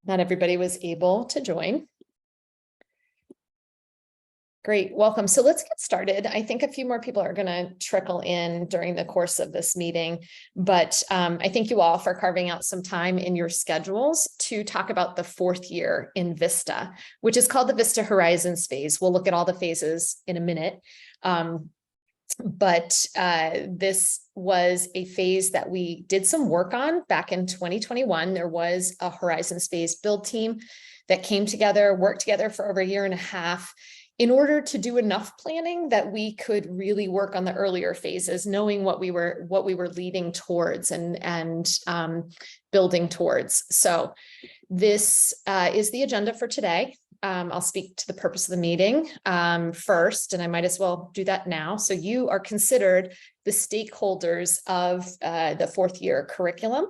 everybody was able to join. Great, welcome. So let's get started. I think a few more people are going to trickle in during the course of this meeting, but I thank you all for carving out some time in your schedules to talk about the fourth year in VISTA, which is called the VISTA Horizons phase. We'll look at all the phases in a minute. But this was a phase that we did some work on back in 2021. There was a Horizons phase build team that came together, worked together for over a year and a half in order to do enough planning that we could really work on the earlier phases, knowing what we were leading towards and building towards. So this is the agenda for today. I'll speak to the purpose of the meeting first, and I might as well do that now. So you are considered the stakeholders of the fourth year curriculum.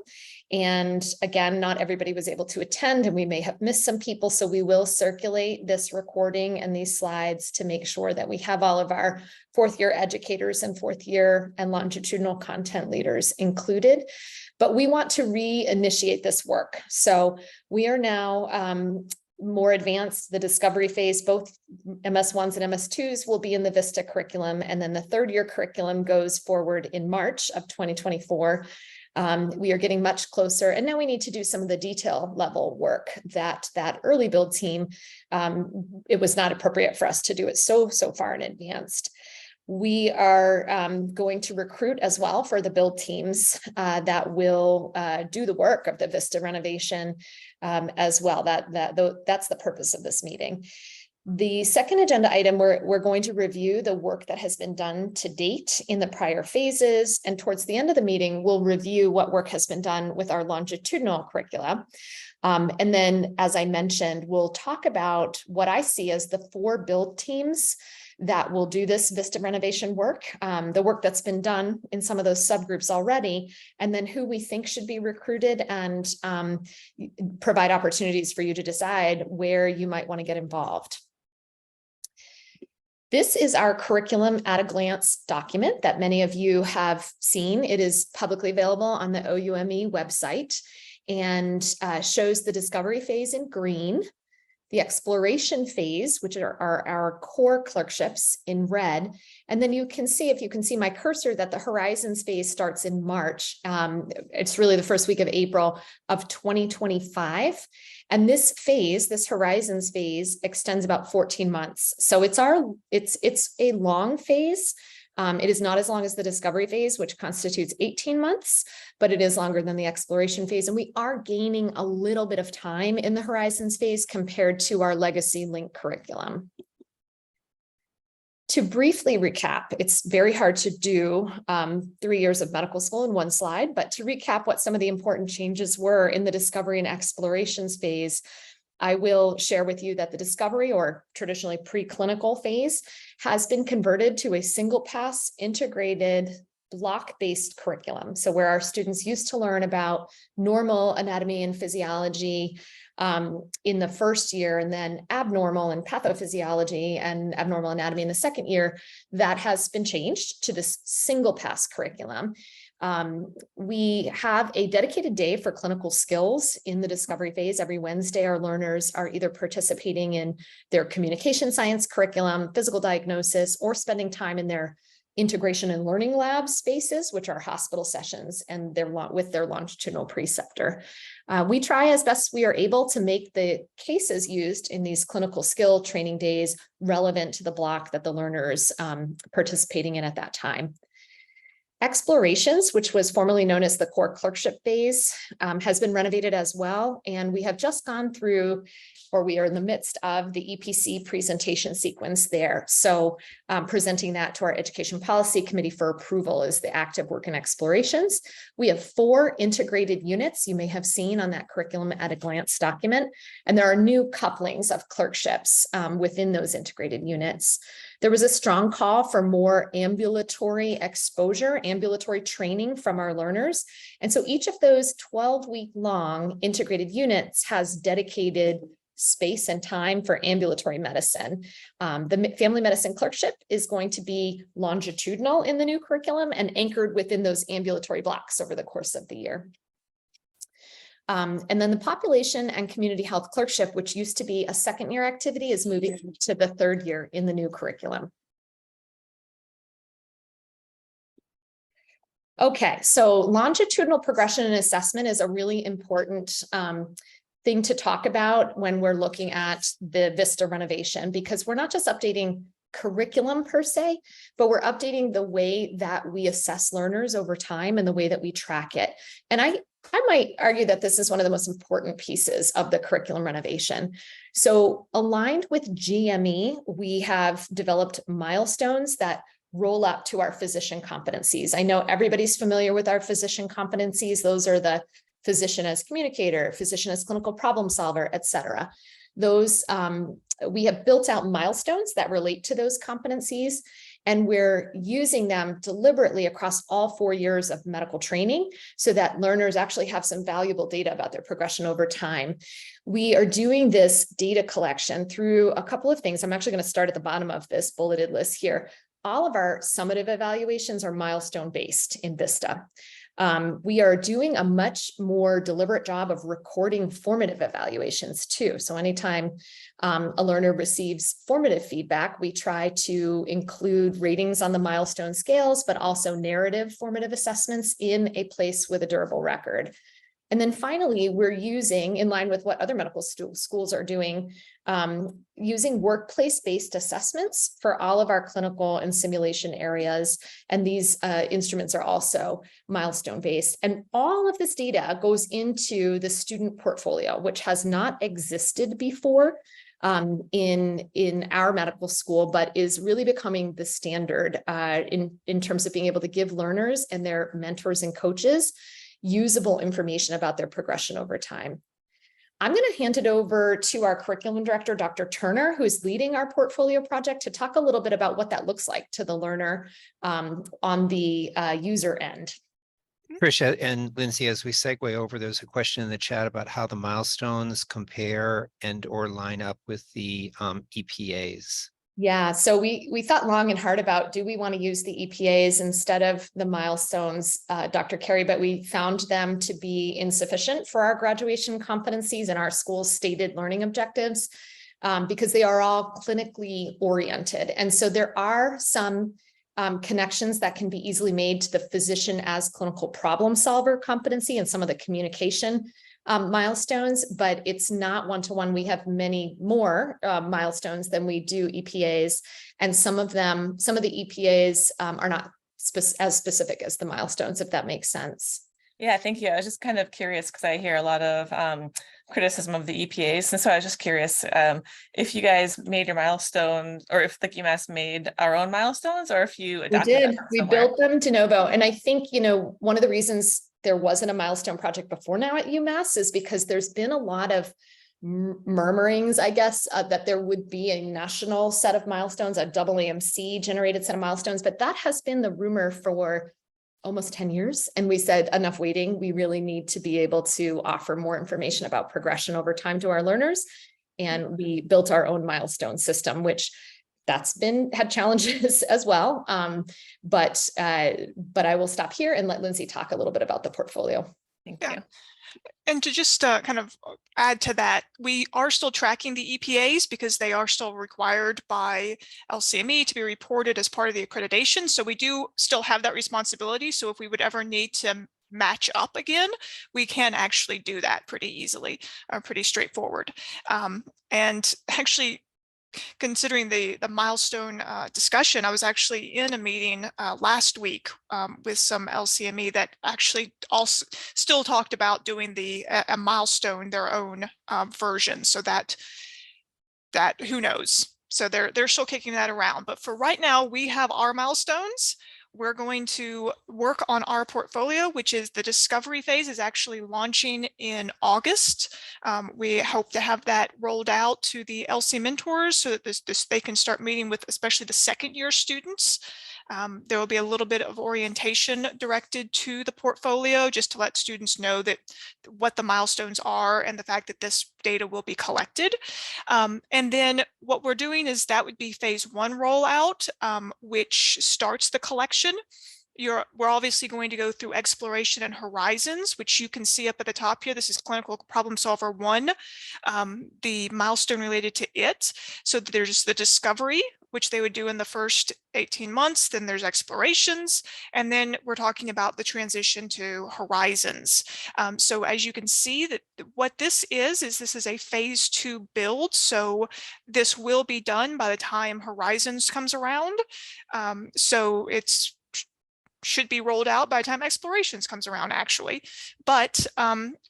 And again, not everybody was able to attend, and we may have missed some people. So we will circulate this recording and these slides to make sure that we have all of our fourth year educators and fourth year and longitudinal content leaders included. But we want to reinitiate this work. So we are now more advanced. The discovery phase, both MS1s and MS2s will be in the VISTA curriculum. And then the third year curriculum goes forward in March of 2024. We are getting much closer, and now we need to do some of the detail level work that early build team, it was not appropriate for us to do it so far in advance. We are going to recruit as well for the build teams that will do the work of the VISTA renovation as well. That's the purpose of this meeting. The second agenda item, we're going to review the work that has been done to date in the prior phases. And towards the end of the meeting, we'll review what work has been done with our longitudinal curricula. And then, as I mentioned, we'll talk about what I see as the 4 build teams that will do this VISTA renovation work, the work that's been done in some of those subgroups already, and then who we think should be recruited, and provide opportunities for you to decide where you might want to get involved. This is our curriculum at a glance document that many of you have seen. It is publicly available on the OUME website and shows the discovery phase in green, the exploration phase, which are our core clerkships, in red. And then you can see, if you can see my cursor, that the Horizons phase starts in March. It's really the first week of April of 2025. And this phase, this Horizons phase, extends about 14 months. So it's a long phase. It is not as long as the discovery phase, which constitutes 18 months, but it is longer than the exploration phase. And we are gaining a little bit of time in the Horizons phase compared to our legacy link curriculum. To briefly recap, it's very hard to do 3 years of medical school in one slide, but to recap what some of the important changes were in the discovery and explorations phase, I will share with you that the discovery, or traditionally preclinical phase, has been converted to a single pass integrated block-based curriculum. So where our students used to learn about normal anatomy and physiology in the first year, and then abnormal and pathophysiology and abnormal anatomy in the second year, that has been changed to this single pass curriculum. We have a dedicated day for clinical skills in the discovery phase. Every Wednesday, our learners are either participating in their communication science curriculum, physical diagnosis, or spending time in their integration and learning lab spaces, which are hospital sessions, and with their longitudinal preceptor. We try as best we are able to make the cases used in these clinical skill training days relevant to the block that the learners participating in at that time. Explorations, which was formerly known as the core clerkship phase, has been renovated as well. And we have just gone through, or we are in the midst of, the EPC presentation sequence there. So presenting that to our Education Policy Committee for approval is the active work in explorations. We have 4 integrated units you may have seen on that curriculum at a glance document. And there are new couplings of clerkships within those integrated units. There was a strong call for more ambulatory exposure, ambulatory training from our learners. And so each of those 12-week-long integrated units has dedicated space and time for ambulatory medicine. The family medicine clerkship is going to be longitudinal in the new curriculum and anchored within those ambulatory blocks over the course of the year. And then the population and community health clerkship, which used to be a second year activity, is moving to the third year in the new curriculum. Okay, so longitudinal progression and assessment is a really important thing to talk about when we're looking at the Vista renovation, because we're not just updating curriculum per se, but we're updating the way that we assess learners over time and the way that we track it. And I might argue that this is one of the most important pieces of the curriculum renovation. So aligned with GME, we have developed milestones that roll up to our physician competencies. I know everybody's familiar with our physician competencies. Those are the physician as communicator, physician as clinical problem solver, et cetera. Those, we have built out milestones that relate to those competencies, and we're using them deliberately across all 4 years of medical training so that learners actually have some valuable data about their progression over time. We are doing this data collection through a couple of things. I'm actually going to start at the bottom of this bulleted list here. All of our summative evaluations are milestone based in Vista. We are doing a much more deliberate job of recording formative evaluations too. So anytime a learner receives formative feedback, we try to include ratings on the milestone scales, but also narrative formative assessments in a place with a durable record. And then finally, we're using, in line with what other medical schools are doing, using workplace-based assessments for all of our clinical and simulation areas. And these instruments are also milestone-based. And all of this data goes into the student portfolio, which has not existed before in our medical school, but is really becoming the standard in terms of being able to give learners and their mentors and coaches usable information about their progression over time. I'm going to hand it over to our curriculum director, Dr. Turner, who's leading our portfolio project, to talk a little bit about what that looks like to the learner on the user end. Tricia and Lindsay, as we segue over, there's a question in the chat about how the milestones compare and or line up with the EPAs. Yeah, so we thought long and hard about, do we want to use the EPAs instead of the milestones, Dr. Carey, but we found them to be insufficient for our graduation competencies and our school's stated learning objectives because they are all clinically oriented. And so there are some connections that can be easily made to the physician as clinical problem solver competency and some of the communication milestones, but it's not one-to-one. We have many more milestones than we do EPAs, and some of the EPAs are not as specific as the milestones, if that makes sense. Yeah, thank you. I was just kind of curious because I hear a lot of criticism of the EPAs, and so I was just curious if you guys made your milestones, or if the UMass made our own milestones, or if you adopted them from we somewhere. built them de novo, and I think one of the reasons there wasn't a milestone project before now at UMass is because there's been a lot of murmurings, I guess, that there would be a national set of milestones, a AAMC generated set of milestones, but that has been the rumor for almost 10 years. And we said, enough waiting. We really need to be able to offer more information about progression over time to our learners. And we built our own milestone system, which that's had challenges as well. But I will stop here and let Lindsay talk a little bit about the portfolio. Thank you. And to just kind of add to that, we are still tracking the EPAs because they are still required by LCME to be reported as part of the accreditation. So we do still have that responsibility. So if we would ever need to match up again, we can actually do that pretty easily, pretty straightforward. And actually, considering the milestone discussion, I was actually in a meeting last week with some LCME that actually also still talked about doing a milestone, their own version, so that who knows. So they're still kicking that around. But for right now, we have our milestones. We're going to work on our portfolio, which is the discovery phase is actually launching in August. We hope to have that rolled out to the LC mentors so that they can start meeting with especially the second year students. There will be a little bit of orientation directed to the portfolio just to let students know that what the milestones are and the fact that this data will be collected. And then what we're doing is that would be phase 1 rollout, which starts the collection we're obviously going to go through exploration and horizons, which you can see up at the top here. This is clinical problem solver 1, the milestone related to it. So there's the discovery, which they would do in the first 18 months. Then there's explorations. And then we're talking about the transition to horizons. So as you can see, that what this is this is a phase 2 build. So this will be done by the time horizons comes around. So it's should be rolled out by the time explorations comes around, actually. But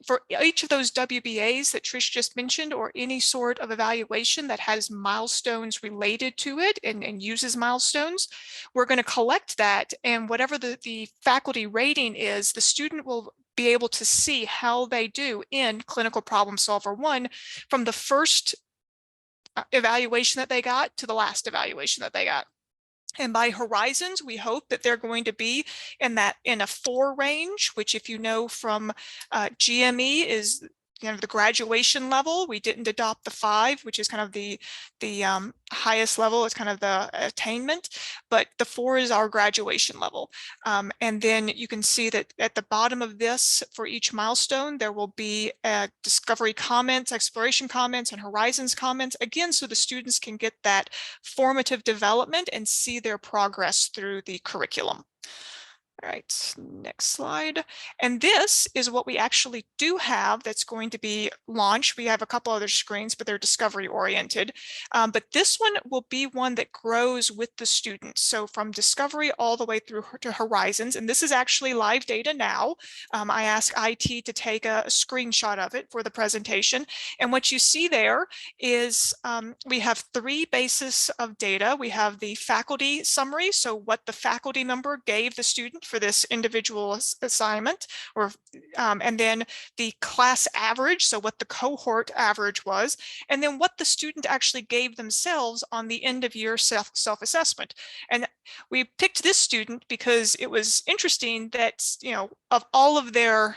for each of those WBAs that Trish just mentioned, or any sort of evaluation that has milestones related to it and uses milestones, we're going to collect that, and whatever the faculty rating is, the student will be able to see how they do in clinical problem solver 1 from the first evaluation that they got to the last evaluation that they got. And by horizons, we hope that they're going to be in a 4 range, which, if you know from GME, is the graduation level. We didn't adopt the 5, which is kind of the highest level. It's kind of the attainment, but the 4 is our graduation level. And then you can see that at the bottom of this, for each milestone, there will be discovery comments, exploration comments, and horizons comments, again, so the students can get that formative development and see their progress through the curriculum. All right, next slide. And this is what we actually do have that's going to be launched. We have a couple other screens, but they're discovery oriented. But this one will be one that grows with the students. So from discovery all the way through to horizons. And this is actually live data now. I asked IT to take a screenshot of it for the presentation. And what you see there is we have 3 bases of data. We have the faculty summary, so what the faculty member gave the student for this individual assignment, or and then the class average, so what the cohort average was, and then what the student actually gave themselves on the end of year self-assessment. And we picked this student because it was interesting that, of all of their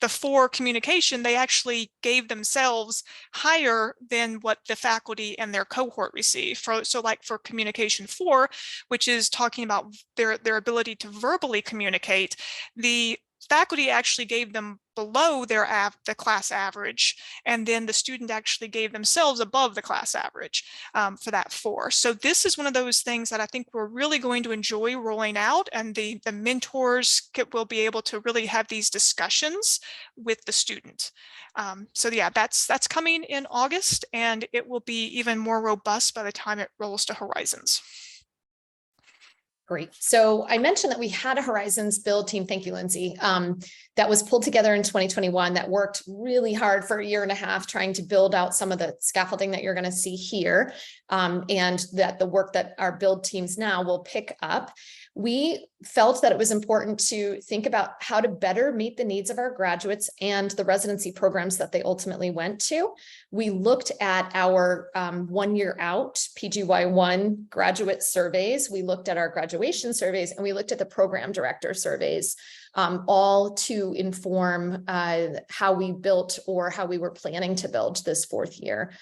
the 4 communication, they actually gave themselves higher than what the faculty and their cohort received. So like for communication 4, which is talking about their ability to verbally communicate, the faculty actually gave them below the class average, and then the student actually gave themselves above the class average for that 4. So this is one of those things that I think we're really going to enjoy rolling out, and the mentors will be able to really have these discussions with the student. So yeah, that's coming in August, and it will be even more robust by the time it rolls to Horizons. Great. So I mentioned that we had a Horizons build team. Thank you, Lindsay. That was pulled together in 2021 that worked really hard for a year and a half trying to build out some of the scaffolding that you're going to see here, and that the work that our build teams now will pick up. We felt that it was important to think about how to better meet the needs of our graduates and the residency programs that they ultimately went to. We looked at our 1 year out PGY1 graduate surveys. We looked at our graduation surveys, and we looked at the program director surveys, all to inform how we built, or how we were planning to build this 4th year.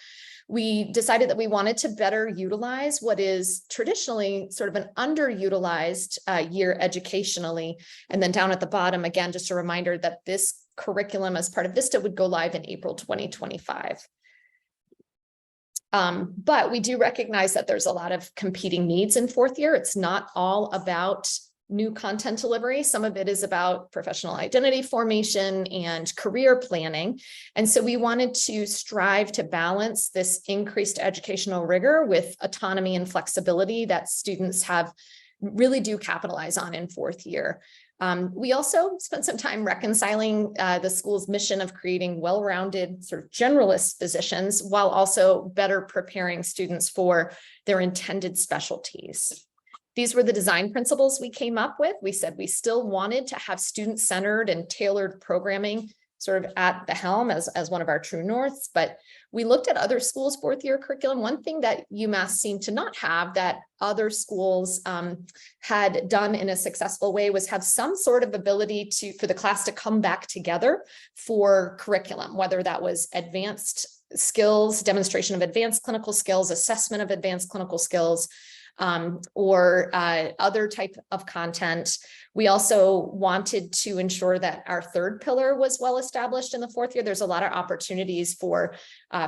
We decided that we wanted to better utilize what is traditionally sort of an underutilized year educationally. And then down at the bottom, again, just a reminder that this curriculum as part of VISTA would go live in April 2025. But we do recognize that there's a lot of competing needs in 4th year. It's not all about new content delivery. Some of it is about professional identity formation and career planning. And so we wanted to strive to balance this increased educational rigor with autonomy and flexibility that students really do capitalize on in 4th year. We also spent some time reconciling the school's mission of creating well-rounded sort of generalist physicians while also better preparing students for their intended specialties. These were the design principles we came up with. We said we still wanted to have student-centered and tailored programming sort of at the helm as one of our true norths, but we looked at other schools' 4th year curriculum. One thing that UMass seemed to not have that other schools had done in a successful way was have some sort of ability for the class to come back together for curriculum, whether that was advanced skills, demonstration of advanced clinical skills, assessment of advanced clinical skills. or other type of content. We also wanted to ensure that our third pillar was well established in the fourth year. There's a lot of opportunities for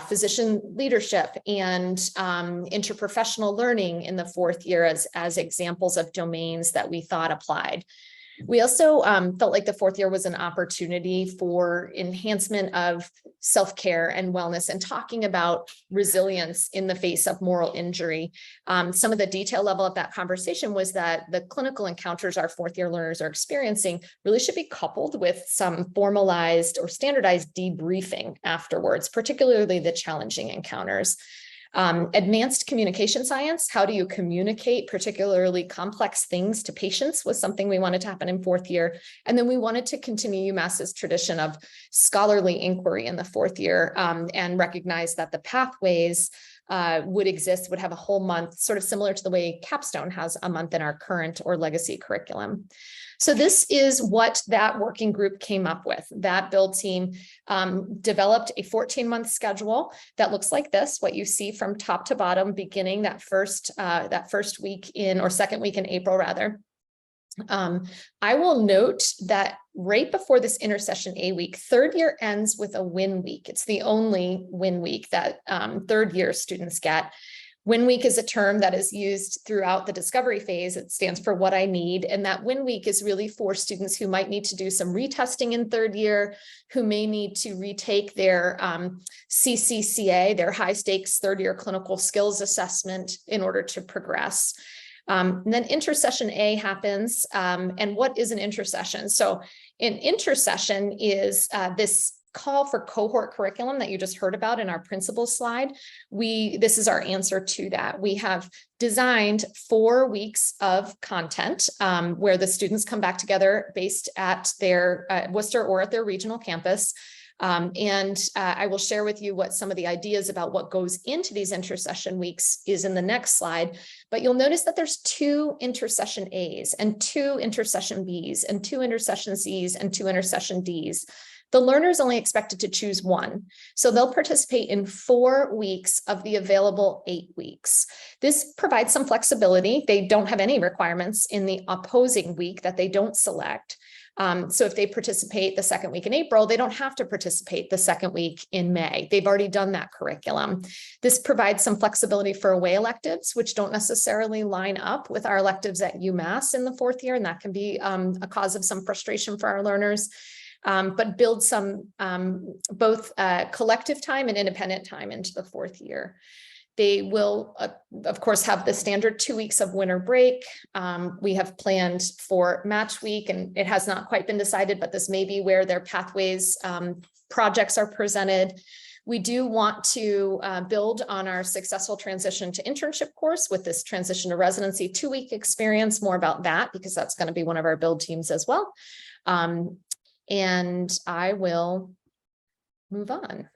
physician leadership and interprofessional learning in the fourth year as examples of domains that we thought applied. We also felt like the fourth year was an opportunity for enhancement of self-care and wellness and talking about resilience in the face of moral injury. Some of the detail level of that conversation was that the clinical encounters our fourth year learners are experiencing really should be coupled with some formalized or standardized debriefing afterwards, particularly the challenging encounters. Advanced communication science, how do you communicate particularly complex things to patients, was something we wanted to happen in fourth year. And then we wanted to continue UMass's tradition of scholarly inquiry in the fourth year, and recognize that the pathways would have a whole month, sort of similar to the way Capstone has a month in our current or legacy curriculum. So this is what that working group came up with. That build team developed a 14-month schedule that looks like this, what you see from top to bottom, beginning that first week in, or second week in April, rather. I will note that right before this intercession A week, third year ends with a win week. It's the only win week that third year students get. Win week is a term that is used throughout the discovery phase. It stands for what I need. And that win week is really for students who might need to do some retesting in third year, who may need to retake their CCCA, their high stakes third year clinical skills assessment in order to progress. And then intercession A happens. And what is an intercession? So an intercession is this call for cohort curriculum that you just heard about in our principles slide. This is our answer to that. We have designed 4 weeks of content where the students come back together based at their Worcester or at their regional campus. I will share with you what some of the ideas about what goes into these intercession weeks is in the next slide, but you'll notice that there's 2 intercession A's and 2 intercession B's and 2 intercession C's and 2 intercession D's. The learner is only expected to choose 1. So they'll participate in 4 weeks of the available 8 weeks. This provides some flexibility. They don't have any requirements in the opposing week that they don't select. So if they participate the second week in April, they don't have to participate the second week in May. They've already done that curriculum. This provides some flexibility for away electives, which don't necessarily line up with our electives at UMass in the fourth year. And that can be a cause of some frustration for our learners. But build some both collective time and independent time into the fourth year. They will, of course, have the standard 2 weeks of winter break. We have planned for match week, and it has not quite been decided, but this may be where their pathways projects are presented. We do want to build on our successful transition to internship course with this transition to residency 2-week experience, more about that, because that's going to be one of our build teams as well. And I will move on.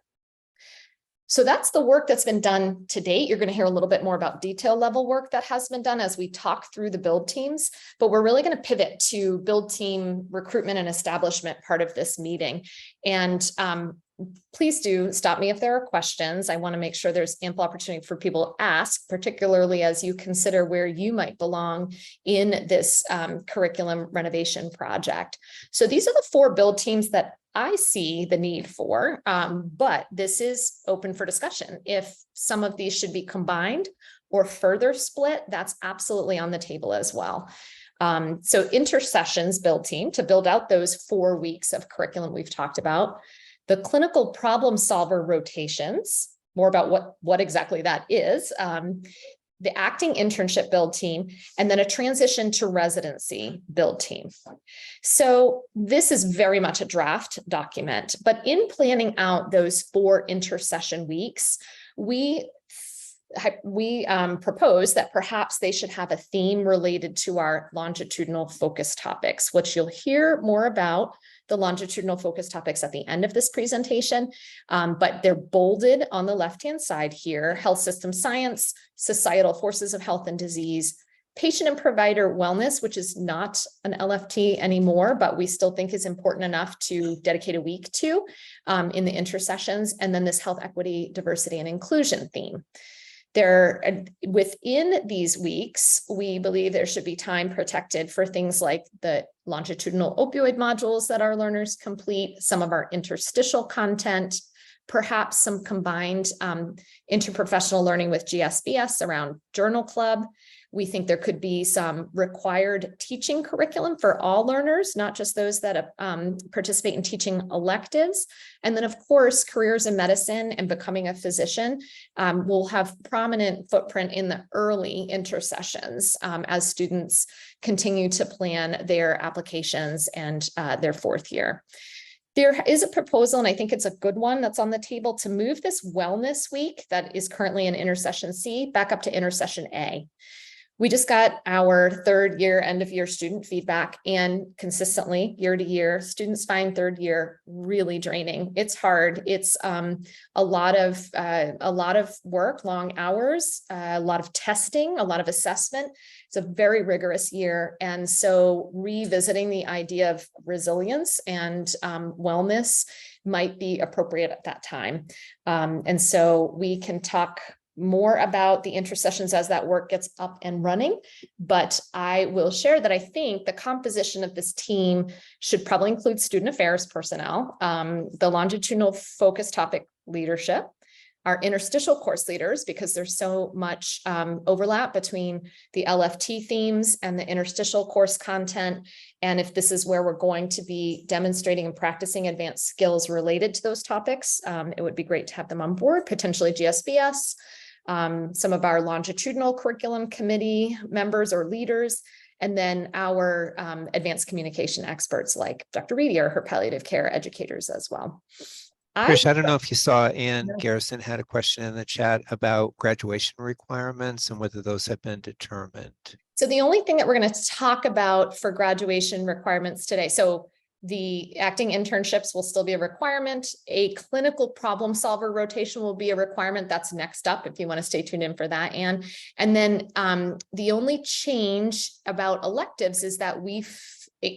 So that's the work that's been done to date. You're going to hear a little bit more about detail level work that has been done as we talk through the build teams, but we're really going to pivot to build team recruitment and establishment part of this meeting. And please do stop me if there are questions. I want to make sure there's ample opportunity for people to ask, particularly as you consider where you might belong in this curriculum renovation project. So these are the 4 build teams that I see the need for, but this is open for discussion. If some of these should be combined or further split, that's absolutely on the table as well. So intercessions build team to build out those 4 weeks of curriculum we've talked about. The clinical problem solver rotations, more about what exactly that is, the acting internship build team, and then a transition to residency build team. So this is very much a draft document, but in planning out those 4 intercession weeks, we propose that perhaps they should have a theme related to our longitudinal focus topics, which you'll hear more about the longitudinal focus topics at the end of this presentation, but they're bolded on the left-hand side here: health system science, societal forces of health and disease, patient and provider wellness, which is not an LFT anymore, but we still think is important enough to dedicate a week to in the intercessions, and then this health equity, diversity, and inclusion theme. Within these weeks, we believe there should be time protected for things like the longitudinal opioid modules that our learners complete, some of our interstitial content, perhaps some combined interprofessional learning with GSBS around Journal Club. We think there could be some required teaching curriculum for all learners, not just those that participate in teaching electives. And then, of course, careers in medicine and becoming a physician will have prominent footprint in the early intersessions as students continue to plan their applications and their fourth year. There is a proposal, and I think it's a good one that's on the table, to move this wellness week that is currently in intersession C back up to intersession A. We just got our third year end of year student feedback, and consistently year to year, students find third year really draining. It's hard. It's a lot of work, long hours, a lot of testing, a lot of assessment. It's a very rigorous year. And so revisiting the idea of resilience and wellness might be appropriate at that time. And so we can talk more about the intersessions as that work gets up and running, but I will share that I think the composition of this team should probably include student affairs personnel, the longitudinal focus topic leadership, our interstitial course leaders, because there's so much overlap between the LFT themes and the interstitial course content. And if this is where we're going to be demonstrating and practicing advanced skills related to those topics, it would be great to have them on board, potentially GSBS, some of our longitudinal curriculum committee members or leaders, and then our advanced communication experts like Dr. Reedy or her palliative care educators as well. Trish, I don't know if you saw Ann Garrison had a question in the chat about graduation requirements and whether those have been determined. So the only thing that we're going to talk about for graduation requirements today, so the acting internships will still be a requirement. A clinical problem solver rotation will be a requirement. That's next up if you want to stay tuned in for that, Anne. And then the only change about electives is that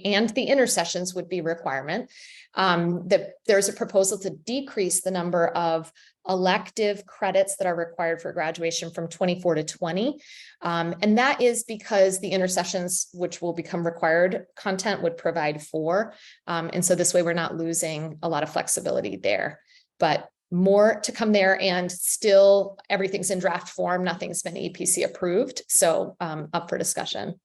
and the intersessions would be requirement. That there's a proposal to decrease the number of elective credits that are required for graduation from 24 to 20. And that is because the intersessions, which will become required content, would provide for. And so this way we're not losing a lot of flexibility there, but more to come there, and still everything's in draft form. Nothing's been APC approved. So up for discussion.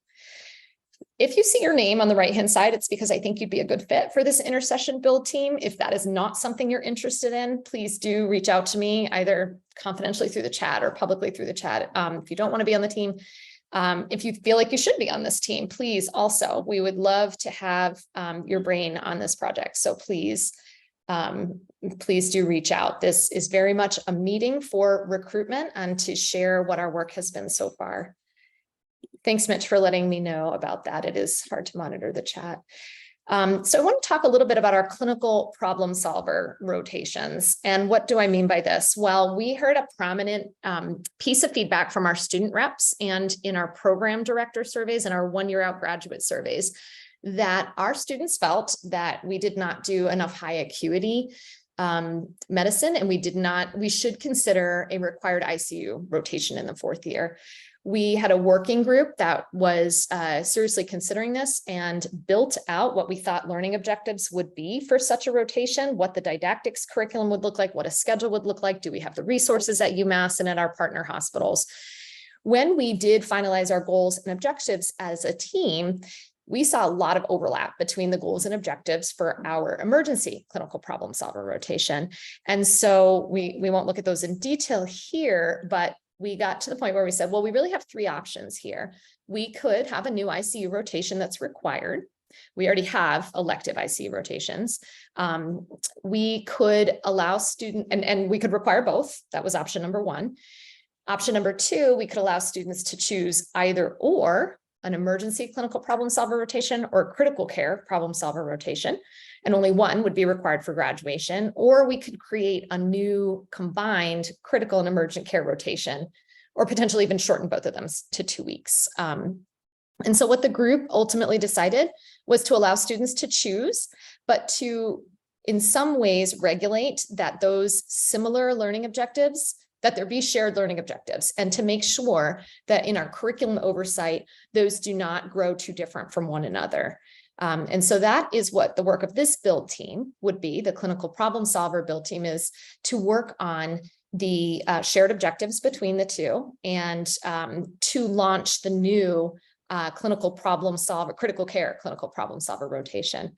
If you see your name on the right-hand side, it's because I think you'd be a good fit for this intersession build team. If that is not something you're interested in, please do reach out to me, either confidentially through the chat or publicly through the chat. If you don't want to be on the team, if you feel like you should be on this team, please also, we would love to have your brain on this project. So please do reach out. This is very much a meeting for recruitment and to share what our work has been so far. Thanks, Mitch, for letting me know about that. It is hard to monitor the chat. So I want to talk a little bit about our clinical problem solver rotations. And what do I mean by this? Well, we heard a prominent piece of feedback from our student reps and in our program director surveys and our one-year out graduate surveys that our students felt that we did not do enough high acuity medicine, and we should consider a required ICU rotation in the fourth year. We had a working group that was seriously considering this and built out what we thought learning objectives would be for such a rotation, what the didactics curriculum would look like, what a schedule would look like. Do we have the resources at UMass and at our partner hospitals? When we did finalize our goals and objectives as a team, we saw a lot of overlap between the goals and objectives for our emergency clinical problem solver rotation. And so we won't look at those in detail here, but we got to the point where we said, well, we really have three options here. We could have a new ICU rotation that's required. We already have elective ICU rotations. We could allow and we could require both. That was option number one. Option number two, we could allow students to choose either or an emergency clinical problem solver rotation or critical care problem solver rotation, and only one would be required for graduation, or we could create a new combined critical and emergent care rotation, or potentially even shorten both of them to 2 weeks. And so what the group ultimately decided was to allow students to choose, but to, in some ways, regulate that those similar learning objectives that there be shared learning objectives and to make sure that in our curriculum oversight, those do not grow too different from one another. And so that is what the work of this build team would be. The clinical problem solver build team is to work on the shared objectives between the two and to launch the new critical care clinical problem solver rotation.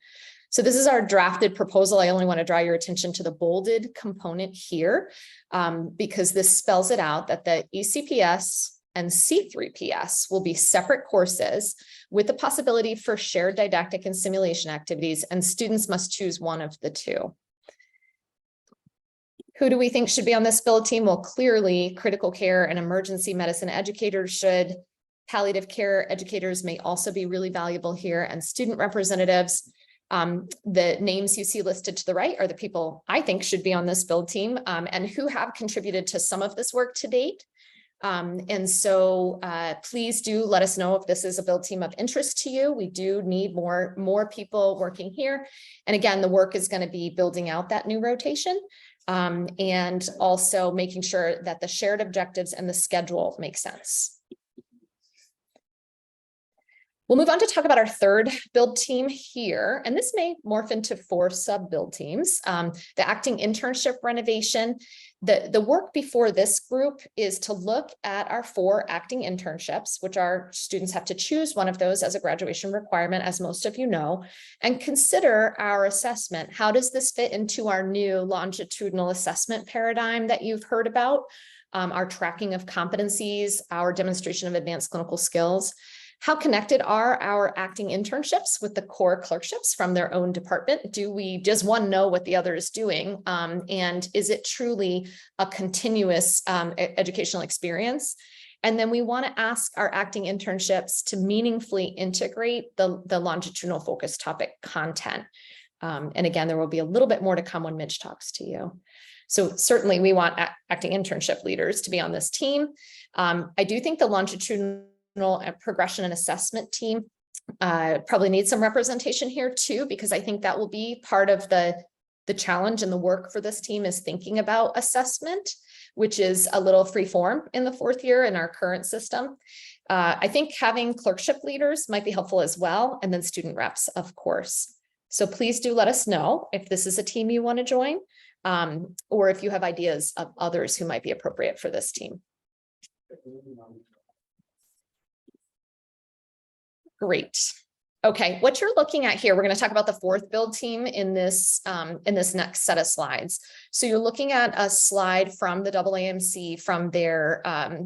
So this is our drafted proposal. I only want to draw your attention to the bolded component here because this spells it out that the ECPS and C3PS will be separate courses with the possibility for shared didactic and simulation activities, and students must choose one of the two. Who do we think should be on this build team? Well, clearly critical care and emergency medicine educators should. Palliative care educators may also be really valuable here, and student representatives. The names you see listed to the right are the people I think should be on this build team and who have contributed to some of this work to date. And so please do let us know if this is a build team of interest to you. We do need more people working here. And again, the work is going to be building out that new rotation and also making sure that the shared objectives and the schedule make sense. We'll move on to talk about our third build team here, and this may morph into 4 sub build teams. The acting internship renovation. The work before this group is to look at our 4 acting internships, which our students have to choose one of those as a graduation requirement, as most of you know, and consider our assessment. How does this fit into our new longitudinal assessment paradigm that you've heard about? Our tracking of competencies, our demonstration of advanced clinical skills. How connected are our acting internships with the core clerkships from their own department? Does one know what the other is doing? And is it truly a continuous educational experience? And then we want to ask our acting internships to meaningfully integrate the longitudinal focus topic content. And again, there will be a little bit more to come when Mitch talks to you. So certainly we want acting internship leaders to be on this team. I do think the longitudinal progression and assessment team probably needs some representation here too, because I think that will be part of the challenge and the work for this team is thinking about assessment, which is a little free form in the 4th year in our current system. I think having clerkship leaders might be helpful as well, and then student reps, of course. So please do let us know if this is a team you want to join, or if you have ideas of others who might be appropriate for this team. Great. Okay, what you're looking at here, we're going to talk about the 4th build team in this next set of slides. So you're looking at a slide from the AAMC from their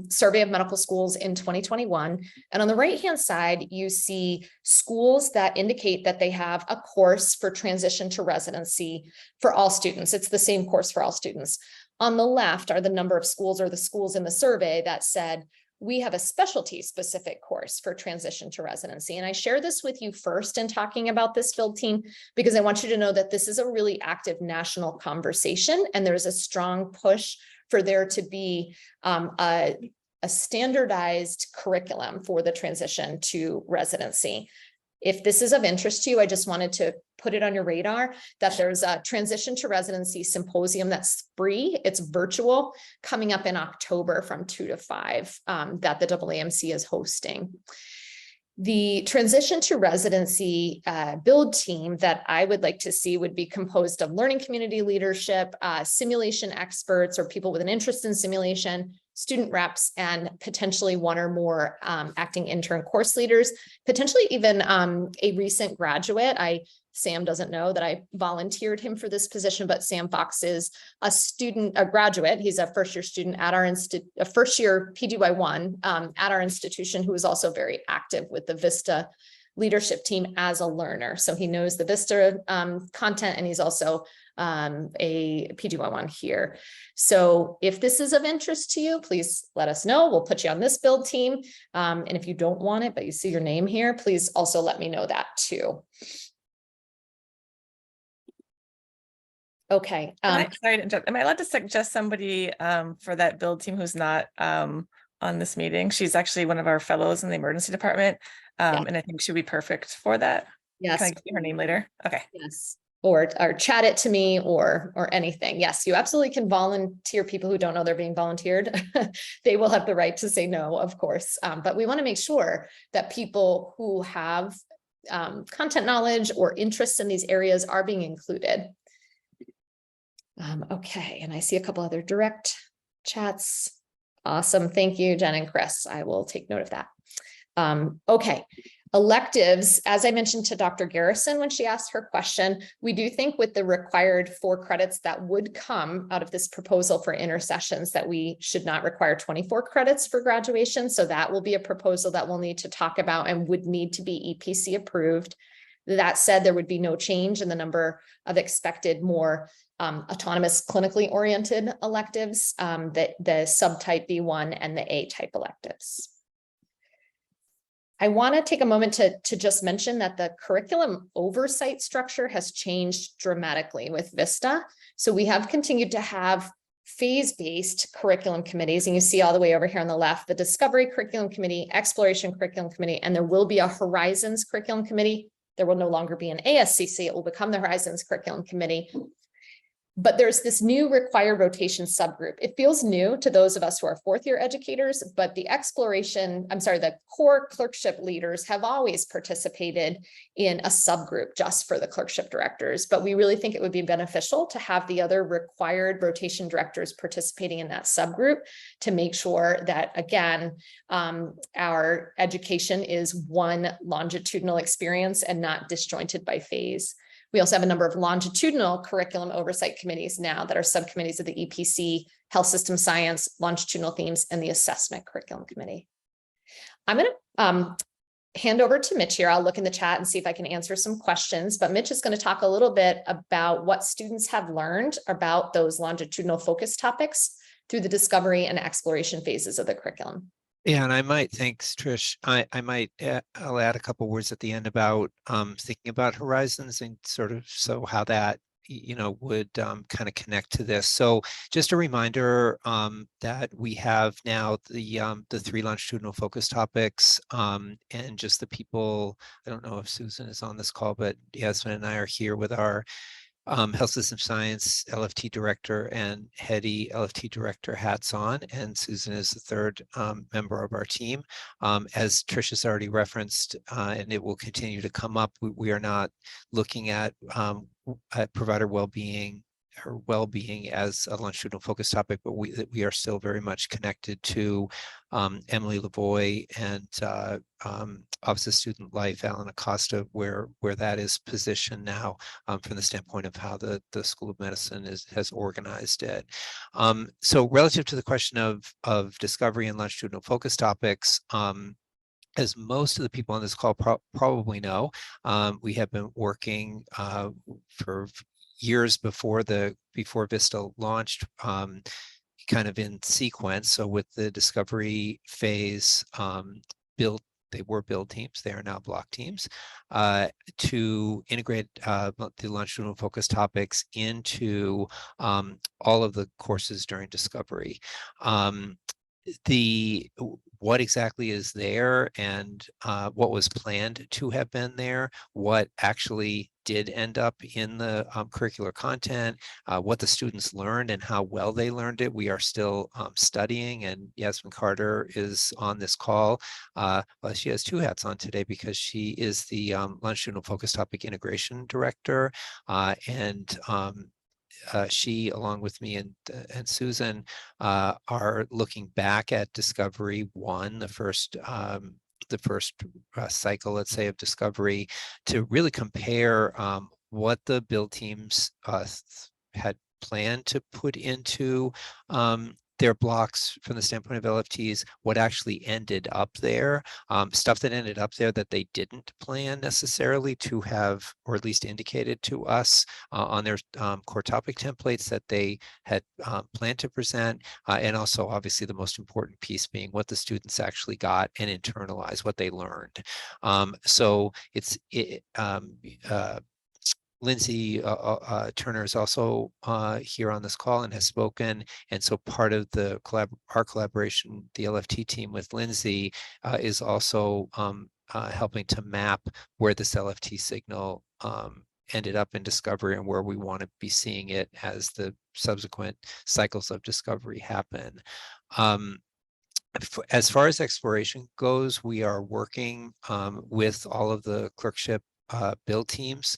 survey of medical schools in 2021. And on the right-hand side, you see schools that indicate that they have a course for transition to residency for all students. It's the same course for all students. On the left are the number of schools or the schools in the survey that said, we have a specialty specific course for transition to residency. And I share this with you first in talking about this build team, because I want you to know that this is a really active national conversation. And there's a strong push for there to be a standardized curriculum for the transition to residency. If this is of interest to you, I just wanted to put it on your radar that there's a transition to residency symposium that's free. It's virtual, coming up in October from 2 to 5 that the AAMC is hosting. The transition to residency build team that I would like to see would be composed of learning community leadership, simulation experts or people with an interest in simulation, student reps, and potentially 1 or more acting intern course leaders, potentially even a recent graduate. Sam doesn't know that I volunteered him for this position, but Sam Fox is a graduate. He's a first-year student at our a first-year PGY1 at our institution, who is also very active with the Vista leadership team as a learner. So he knows the Vista content, and he's also a PGY1 here. So if this is of interest to you, please let us know. We'll put you on this build team. And if you don't want it, but you see your name here, please also let me know that too. Okay. Sorry to interrupt. Am I allowed to suggest somebody for that build team who's not on this meeting? She's actually one of our fellows in the emergency department. And I think she'd be perfect for that. Yes. Can I give you her name later? Okay. Yes. or chat it to me or anything. Yes, you absolutely can volunteer people who don't know they're being volunteered. They will have the right to say no, of course. But we want to make sure that people who have content knowledge or interests in these areas are being included. Okay, and I see a couple other direct chats. Awesome. Thank you, Jen and Chris. I will take note of that. Okay. Electives, as I mentioned to Dr. Garrison when she asked her question, we do think with the required 4 credits that would come out of this proposal for intersessions that we should not require 24 credits for graduation. So that will be a proposal that we'll need to talk about and would need to be EPC approved. That said, there would be no change in the number of expected more autonomous clinically oriented electives, the subtype B1 and the A-type electives. I want to take a moment to just mention that the curriculum oversight structure has changed dramatically with Vista. So we have continued to have phase-based curriculum committees, and you see all the way over here on the left, the Discovery Curriculum Committee, Exploration Curriculum Committee, and there will be a Horizons Curriculum Committee. There will no longer be an ASCC, it will become the Horizons Curriculum Committee. But there's this new required rotation subgroup. It feels new to those of us who are 4th year educators, but the the core clerkship leaders have always participated in a subgroup just for the clerkship directors. But we really think it would be beneficial to have the other required rotation directors participating in that subgroup to make sure that, again, our education is one longitudinal experience and not disjointed by phase. We also have a number of longitudinal curriculum oversight committees now that are subcommittees of the EPC, Health System Science, Longitudinal Themes, and the Assessment Curriculum Committee. I'm going to hand over to Mitch here. I'll look in the chat and see if I can answer some questions, but Mitch is going to talk a little bit about what students have learned about those longitudinal focus topics through the discovery and exploration phases of the curriculum. Yeah, and I might, thanks, Trish. I'll add a couple words at the end about thinking about Horizons and sort of how that would kind of connect to this. So just a reminder that we have now the 3 longitudinal focus topics and just the people. I don't know if Susan is on this call, but Yasmin and I are here with our Health System Science LFT Director and HEDI LFT Director hats on, and Susan is the 3rd member of our team. As Trish has already referenced, and it will continue to come up, we are not looking at provider well-being as a longitudinal focus topic, but we are still very much connected to Emily Lavoie and Office of Student Life, Alan Acosta, where that is positioned now from the standpoint of how the School of Medicine has organized it. So relative to the question of discovery and longitudinal focus topics, as most of the people on this call probably know, we have been working for years before Vista launched, kind of in sequence. So with the discovery phase, they were build teams, they are now block teams, to integrate the longitudinal focus topics into all of the courses during discovery. What exactly is there and what was planned to have been there, what actually did end up in the curricular content, what the students learned and how well they learned it, we are still studying. And Yasmin Carter is on this call. Well, she has 2 hats on today because she is the longitudinal focus topic integration director, she, along with me and Susan, are looking back at Discovery 1, the first cycle, let's say, of Discovery, to really compare what the build teams had planned to put into their blocks from the standpoint of LFTs, what actually ended up there, stuff that ended up there that they didn't plan necessarily to have, or at least indicated to us on their core topic templates that they had planned to present, and also obviously the most important piece being what the students actually got and internalized, what they learned. So Lindsay Turner is also here on this call and has spoken, and so part of our collaboration, the LFT team with Lindsay, is also helping to map where this LFT signal ended up in discovery and where we want to be seeing it as the subsequent cycles of discovery happen. As far as exploration goes, we are working with all of the clerkship build teams.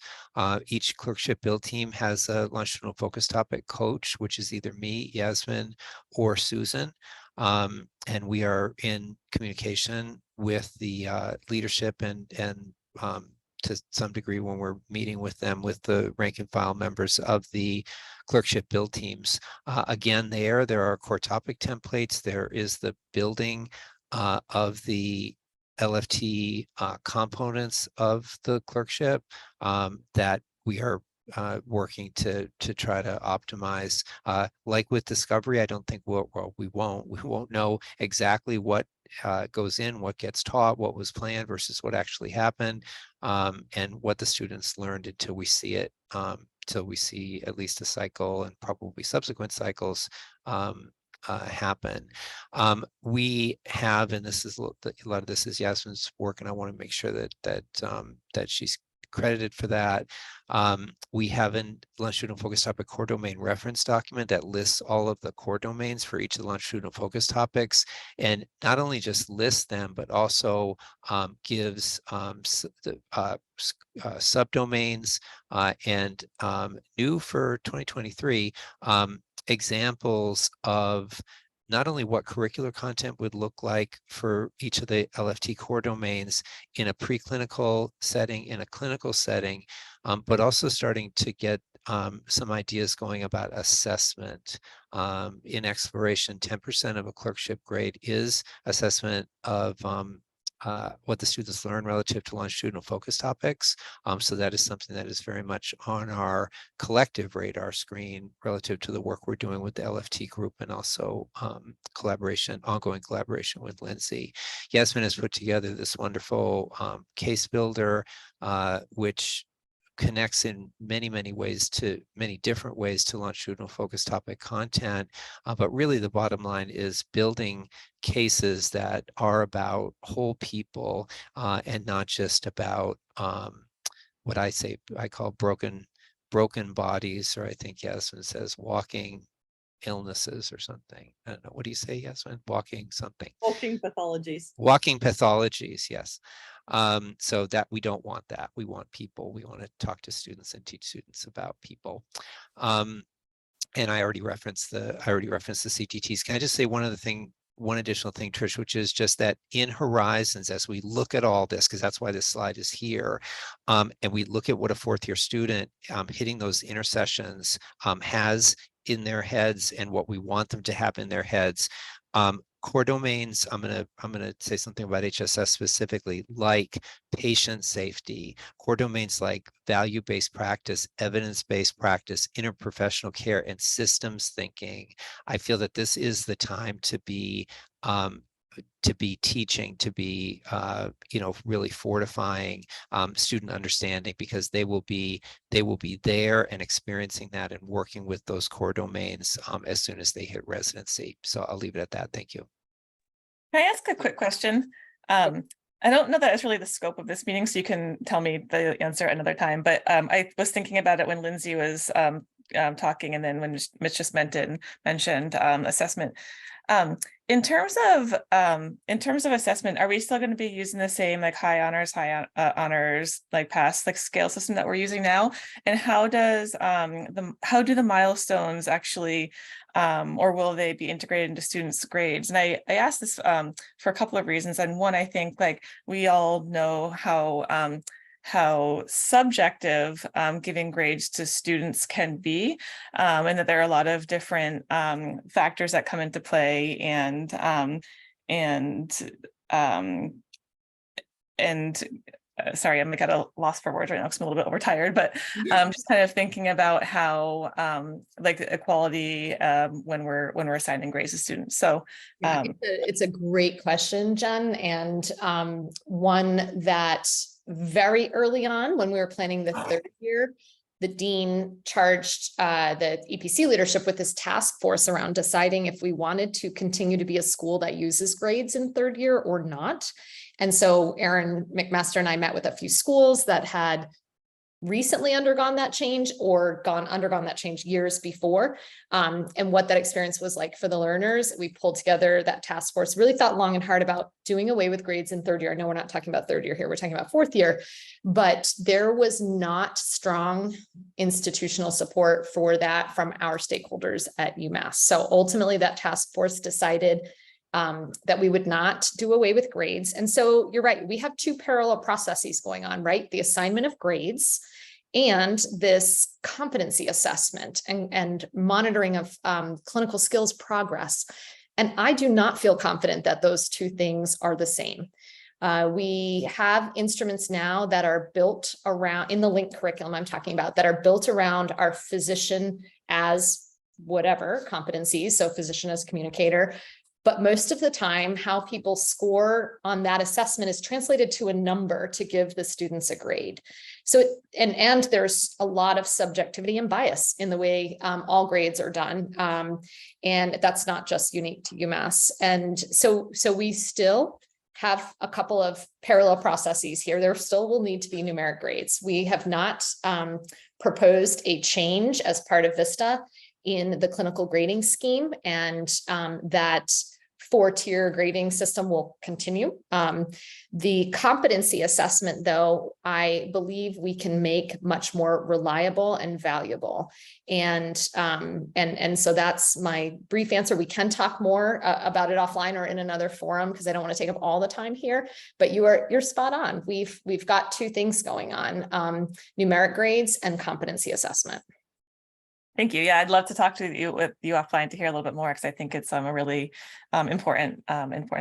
Each clerkship build team has a longitudinal focus topic coach, which is either me, Yasmin, or Susan. And we are in communication with the leadership and to some degree when we're meeting with them, with the rank and file members of the clerkship build teams. Again, there are core topic templates. There is the building of the LFT components of the clerkship that we are working to try to optimize. Like with discovery, I don't think we won't know exactly what goes in, what gets taught, what was planned versus what actually happened, and what the students learned until we see it, till we see at least a cycle and probably subsequent cycles happen. We have, and this is a lot of this is Yasmin's work, and I want to make sure that she's credited for that. We have a longitudinal focus topic core domain reference document that lists all of the core domains for each of the longitudinal focus topics, and not only just lists them, but also gives subdomains and new for 2023 examples of not only what curricular content would look like for each of the LFT core domains in a preclinical setting, in a clinical setting, but also starting to get some ideas going about assessment. In exploration, 10% of a clerkship grade is assessment of what the students learn relative to longitudinal focus topics. So that is something that is very much on our collective radar screen relative to the work we're doing with the LFT group, and also ongoing collaboration with Lindsay. Yasmin has put together this wonderful case builder, which connects in many different ways to longitudinal focus topic content, but really the bottom line is building cases that are about whole people and not just about what I call broken bodies, or I think Yasmin says walking illnesses or something. I don't know. What do you say, Yasmin? Walking something. Walking pathologies. Walking pathologies, yes. So that we don't want that. We want people. We want to talk to students and teach students about people. And I already referenced the CTTs. Can I just say one additional thing, Trish, which is just that in Horizons, as we look at all this, because that's why this slide is here, and we look at what a fourth year student hitting those intercessions has in their heads and what we want them to have in their heads. Core domains, I'm gonna say something about HSS specifically, like patient safety, core domains like value-based practice, evidence-based practice, interprofessional care, and systems thinking. I feel that this is the time to be teaching, to be really fortifying student understanding, because they will be there and experiencing that and working with those core domains as soon as they hit residency. So I'll leave it at that. Thank you. Can I ask a quick question? I don't know that it's really the scope of this meeting, so you can tell me the answer another time, but I was thinking about it when Lindsay was talking, and then when Mitch just mentioned assessment. In terms of assessment, are we still going to be using the same like high honors, like pass, like scale system that we're using now? And how do the milestones actually, or will they be integrated into students' grades? And I asked this for a couple of reasons. And one, I think like we all know how subjective giving grades to students can be, and that there are a lot of different factors that come into play, and sorry, I'm at a loss for words right now because I'm a little bit overtired, but just kind of thinking about how like equality when we're assigning grades to students. So it's a great question, Jen, and one that very early on when we were planning the third year, the dean charged the EPC leadership with this task force around deciding if we wanted to continue to be a school that uses grades in third year or not. And so Aaron McMaster and I met with a few schools that had recently undergone that change or undergone that change years before, and what that experience was like for the learners. We pulled together that task force, really thought long and hard about doing away with grades in third year. I know we're not talking about third year here, we're talking about fourth year, but there was not strong institutional support for that from our stakeholders at UMass. So ultimately that task force decided that we would not do away with grades. And so you're right, we have two parallel processes going on, right? The assignment of grades and this competency assessment and monitoring of clinical skills progress. And I do not feel confident that those two things are the same. We have instruments now that are built around, in the LINK curriculum I'm talking about, that are built around our physician as whatever competencies, so physician as communicator. But most of the time, how people score on that assessment is translated to a number to give the students a grade. So, and there's a lot of subjectivity and bias in the way all grades are done. And that's not just unique to UMass. And so we still have a couple of parallel processes here. There still will need to be numeric grades. We have not proposed a change as part of VISTA in the clinical grading scheme, and that 4-tier grading system will continue. The competency assessment, though, I believe we can make much more reliable and valuable. And so that's my brief answer. We can talk more about it offline or in another forum, because I don't want to take up all the time here, but you're spot on. We've got two things going on, numeric grades and competency assessment. Thank you. Yeah, I'd love to talk to you offline to hear a little bit more, because I think it's a really important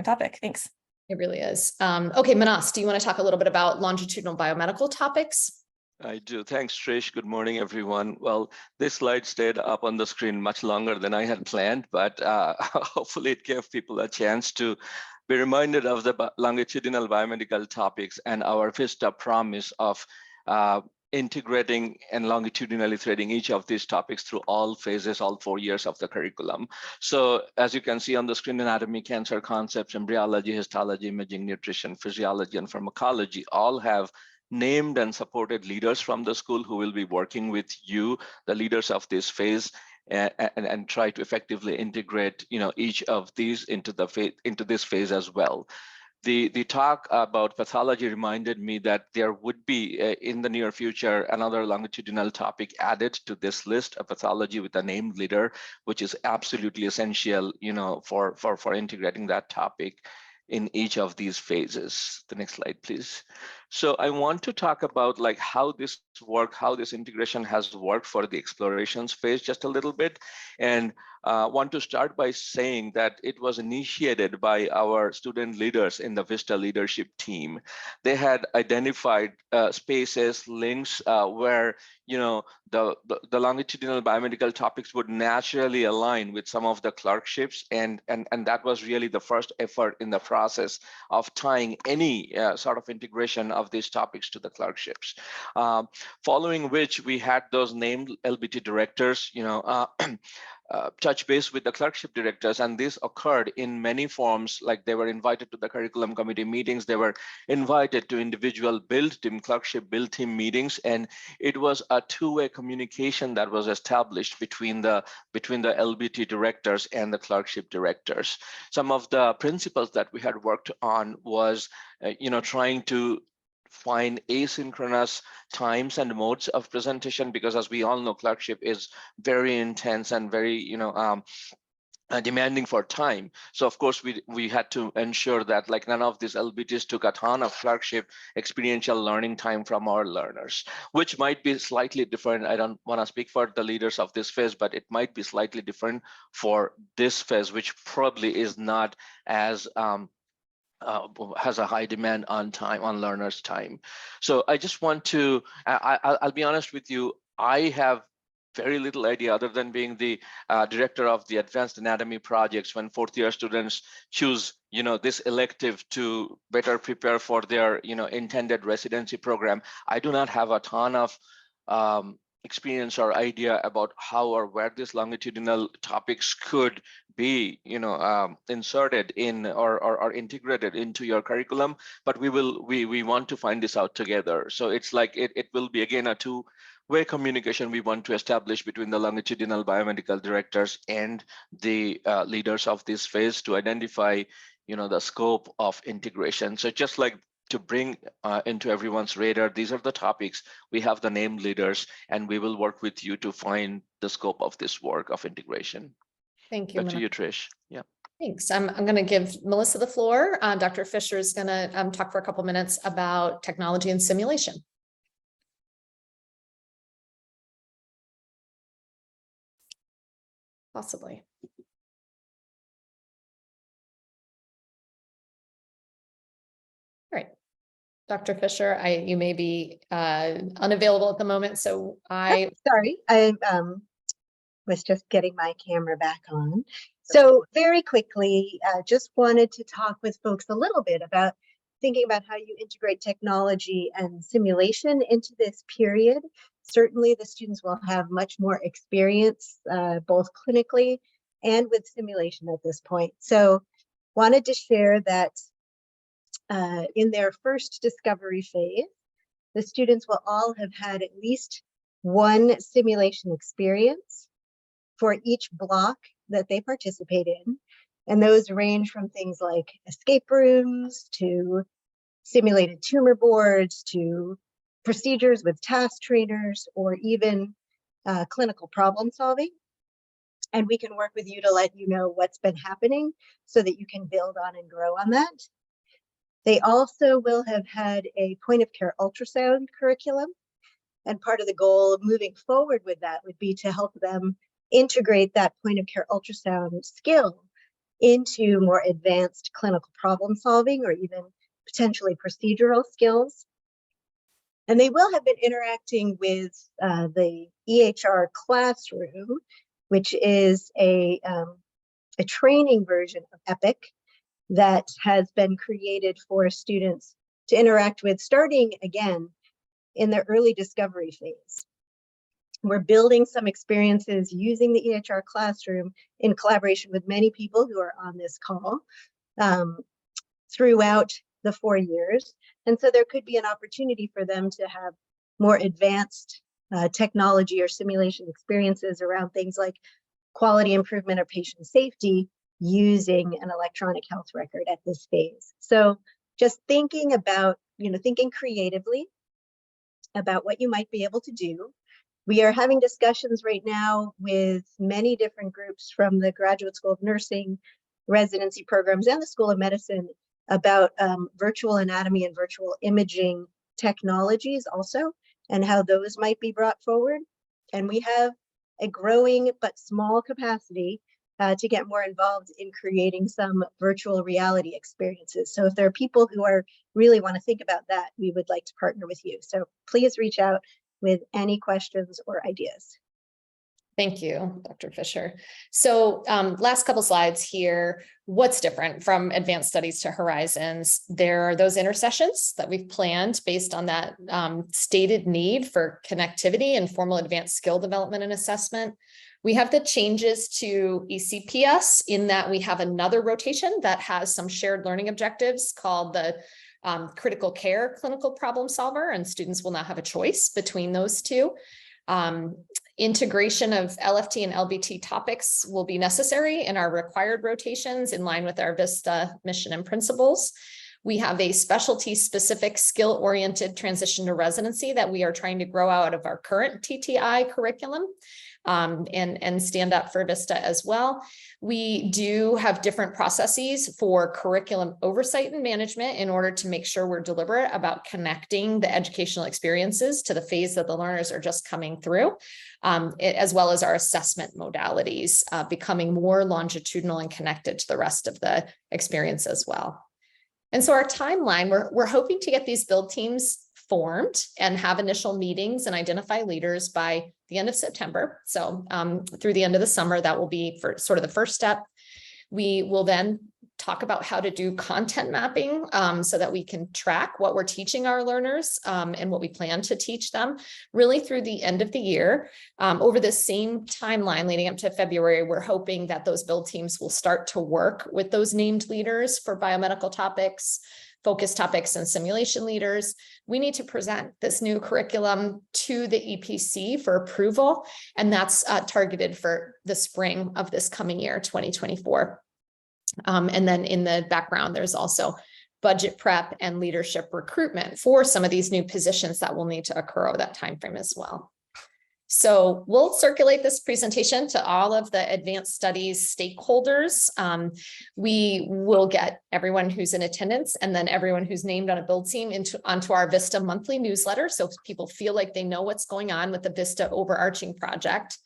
topic. Thanks. It really is. Okay, Manas, do you want to talk a little bit about longitudinal biomedical topics? I do. Thanks, Trish. Good morning, everyone. Well, this slide stayed up on the screen much longer than I had planned, but hopefully it gave people a chance to be reminded of the longitudinal biomedical topics and our VISTA promise of integrating and longitudinally threading each of these topics through all phases, all 4 years of the curriculum. So as you can see on the screen, anatomy, cancer concepts, embryology, histology, imaging, nutrition, physiology, and pharmacology all have named and supported leaders from the school who will be working with you, the leaders of this phase, and try to effectively integrate, each of these into this phase as well. The talk about pathology reminded me that there would be in the near future another longitudinal topic added to this list of pathology with a named leader, which is absolutely essential, for integrating that topic in each of these phases. The next slide, please. So I want to talk about how this integration has worked for the explorations phase just a little bit, and want to start by saying that it was initiated by our student leaders in the VISTA leadership team. They had identified spaces, links where the longitudinal biomedical topics would naturally align with some of the clerkships, and that was really the first effort in the process of tying any sort of integration of these topics to the clerkships. Following which, we had those named LBT directors, touch base with the clerkship directors, and this occurred in many forms. Like, they were invited to the curriculum committee meetings, they were invited to individual build team, clerkship build team meetings, and it was a two-way communication that was established between the LBT directors and the clerkship directors. Some of the principles that we had worked on was trying to find asynchronous times and modes of presentation, because as we all know, clerkship is very intense and very demanding for time. So of course we had to ensure that none of these LBTs took a ton of clerkship experiential learning time from our learners, which might be slightly different. I don't want to speak for the leaders of this phase, but it might be slightly different for this phase, which probably is not as has a high demand on time, on learners' time. So I just want to, I'll be honest with you, I have very little idea, other than being the director of the advanced anatomy projects, when fourth year students choose this elective to better prepare for their intended residency program. I do not have a ton of experience or idea about how or where these longitudinal topics could be, inserted in or integrated into your curriculum, but we want to find this out together. So it's like it will be again a two-way communication we want to establish between the longitudinal biomedical directors and the leaders of this phase to identify, the scope of integration. So just like to bring into everyone's radar, these are the topics. We have the named leaders, and we will work with you to find the scope of this work of integration. Thank you. Back to you, Trish. Yeah. Thanks. I'm going to give Melissa the floor. Dr. Fisher is going to talk for a couple minutes about technology and simulation. Possibly. All right. Dr. Fisher, you may be unavailable at the moment, so sorry, I was just getting my camera back on. So very quickly, just wanted to talk with folks a little bit about thinking about how you integrate technology and simulation into this period. Certainly the students will have much more experience, both clinically and with simulation at this point. So wanted to share that in their first discovery phase, the students will all have had at least one simulation experience for each block that they participate in. And those range from things like escape rooms to simulated tumor boards to procedures with task trainers or even clinical problem solving. And we can work with you to let you know what's been happening so that you can build on and grow on that. They also will have had a point of care ultrasound curriculum. And part of the goal of moving forward with that would be to help them integrate that point of care ultrasound skill into more advanced clinical problem solving or even potentially procedural skills. And they will have been interacting with the EHR classroom, which is a training version of EPIC that has been created for students to interact with starting again in the early discovery phase. We're building some experiences using the EHR classroom in collaboration with many people who are on this call throughout the 4 years. And so there could be an opportunity for them to have more advanced technology or simulation experiences around things like quality improvement or patient safety using an electronic health record at this phase. So just thinking about, thinking creatively about what you might be able to do. We are having discussions right now with many different groups from the Graduate School of Nursing, residency programs, and the School of Medicine about virtual anatomy and virtual imaging technologies also, and how those might be brought forward. And we have a growing but small capacity to get more involved in creating some virtual reality experiences. So if there are people who really want to think about that, we would like to partner with you. So please reach out with any questions or ideas. Thank you, Dr. Fisher. So last couple slides here. What's different from advanced studies to Horizons? There are those intersessions that we've planned based on that stated need for connectivity and formal advanced skill development and assessment. We have the changes to ECPS in that we have another rotation that has some shared learning objectives called the critical care clinical problem solver, and students will now have a choice between those two. Integration of LFT and LBT topics will be necessary in our required rotations in line with our VISTA mission and principles. We have a specialty specific skill oriented transition to residency that we are trying to grow out of our current TTI curriculum and stand up for VISTA as well. We do have different processes for curriculum oversight and management in order to make sure we're deliberate about connecting the educational experiences to the phase that the learners are just coming through, as well as our assessment modalities becoming more longitudinal and connected to the rest of the experience as well. And so our timeline, we're hoping to get these build teams formed and have initial meetings and identify leaders by the end of September. So through the end of the summer, that will be for sort of the first step. We will then talk about how to do content mapping so that we can track what we're teaching our learners and what we plan to teach them really through the end of the year. Over the same timeline leading up to February, we're hoping that those build teams will start to work with those named leaders for biomedical topics, focus topics, and simulation leaders. We need to present this new curriculum to the EPC for approval, and that's targeted for the spring of this coming year, 2024. And then in the background, there's also budget prep and leadership recruitment for some of these new positions that will need to occur over that timeframe as well. So we'll circulate this presentation to all of the advanced studies stakeholders. We will get everyone who's in attendance and then everyone who's named on a build team onto our Vista monthly newsletter. So if people feel like they know what's going on with the Vista overarching project.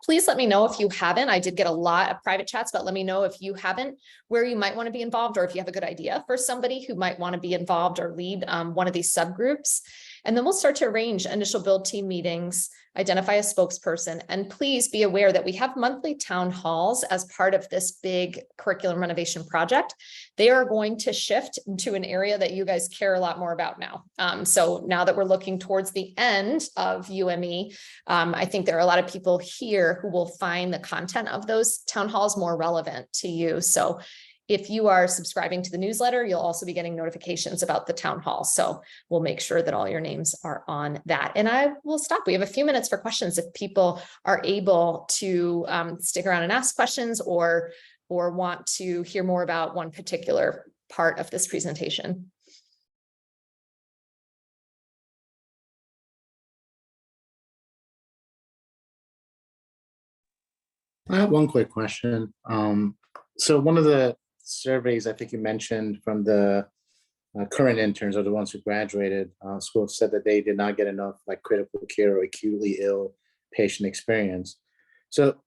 Please let me know if you haven't. I did get a lot of private chats, but let me know if you haven't, where you might want to be involved, or if you have a good idea for somebody who might want to be involved or lead one of these subgroups. And then we'll start to arrange initial build team meetings, identify a spokesperson, and please be aware that we have monthly town halls as part of this big curriculum renovation project. They are going to shift into an area that you guys care a lot more about now. So now that we're looking towards the end of UME, I think there are a lot of people here who will find the content of those town halls more relevant to you. So if you are subscribing to the newsletter, you'll also be getting notifications about the town hall. So we'll make sure that all your names are on that. And I will stop. We have a few minutes for questions if people are able to stick around and ask questions or want to hear more about one particular part of this presentation. I have one quick question. So one of the surveys I think you mentioned from the current interns or the ones who graduated school said that they did not get enough like critical care or acutely ill patient experience. So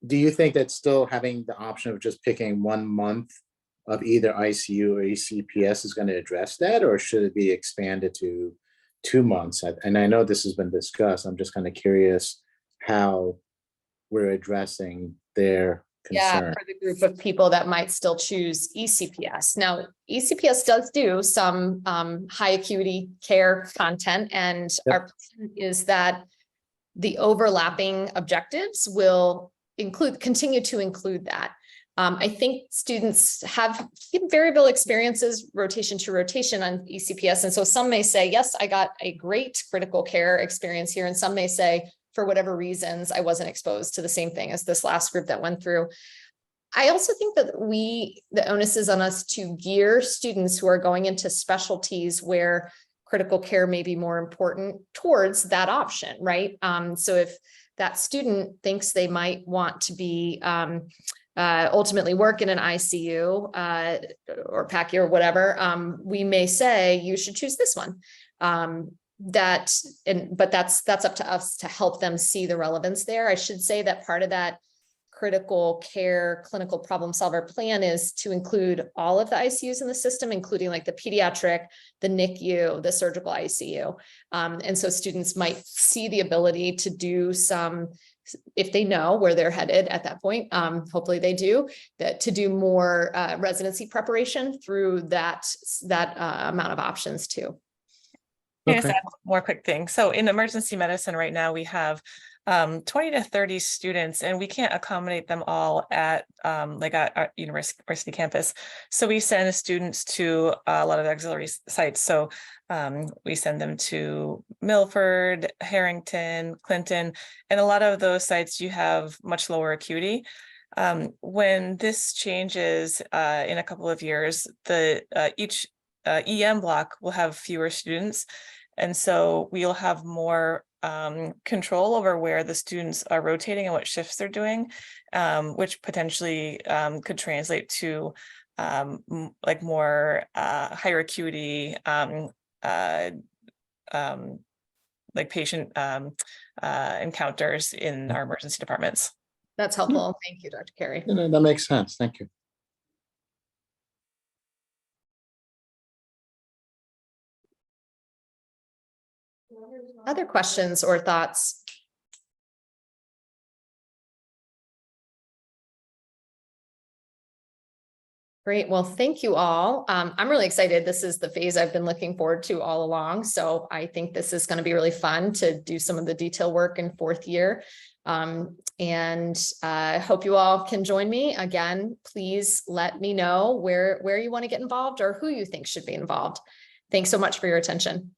do you think that still having the option of just picking 1 month of either ICU or ECPS is going to address that, or should it be expanded to 2 months? And I know this has been discussed. I'm just kind of curious how we're addressing their concern. Yeah, for the group of people that might still choose ECPS. Now, ECPS does do some high acuity care content, and our plan is that the overlapping objectives will continue to include that. I think students have variable experiences rotation to rotation on ECPS. And so some may say, yes, I got a great critical care experience here. And some may say, for whatever reasons, I wasn't exposed to the same thing as this last group that went through. I also think that the onus is on us to gear students who are going into specialties where critical care may be more important towards that option, right? So if that student thinks they might want to be ultimately work in an ICU or PACU or whatever, we may say you should choose this one. But that's up to us to help them see the relevance there. I should say that part of that critical care clinical problem solver plan is to include all of the ICUs in the system, including like the pediatric, the NICU, the surgical ICU. And so students might see the ability to do some, if they know where they're headed at that point, hopefully they do, that to do more residency preparation through that amount of options too. Can I just add one more quick thing? So in emergency medicine right now, we have 20 to 30 students, and we can't accommodate them all at our university campus. So we send students to a lot of auxiliary sites. So we send them to Milford, Harrington, Clinton, and a lot of those sites you have much lower acuity. When this changes in a couple of years, each EM block will have fewer students. And so we'll have more control over where the students are rotating and what shifts they're doing, which potentially could translate to like more higher acuity like patient encounters in our emergency departments. That's helpful. Thank you, Dr. Carey. That makes sense. Thank you. Other questions or thoughts? Great. Well, thank you all. I'm really excited. This is the phase I've been looking forward to all along. So I think this is going to be really fun to do some of the detail work in fourth year. And I hope you all can join me again. Please let me know where you want to get involved or who you think should be involved. Thanks so much for your attention.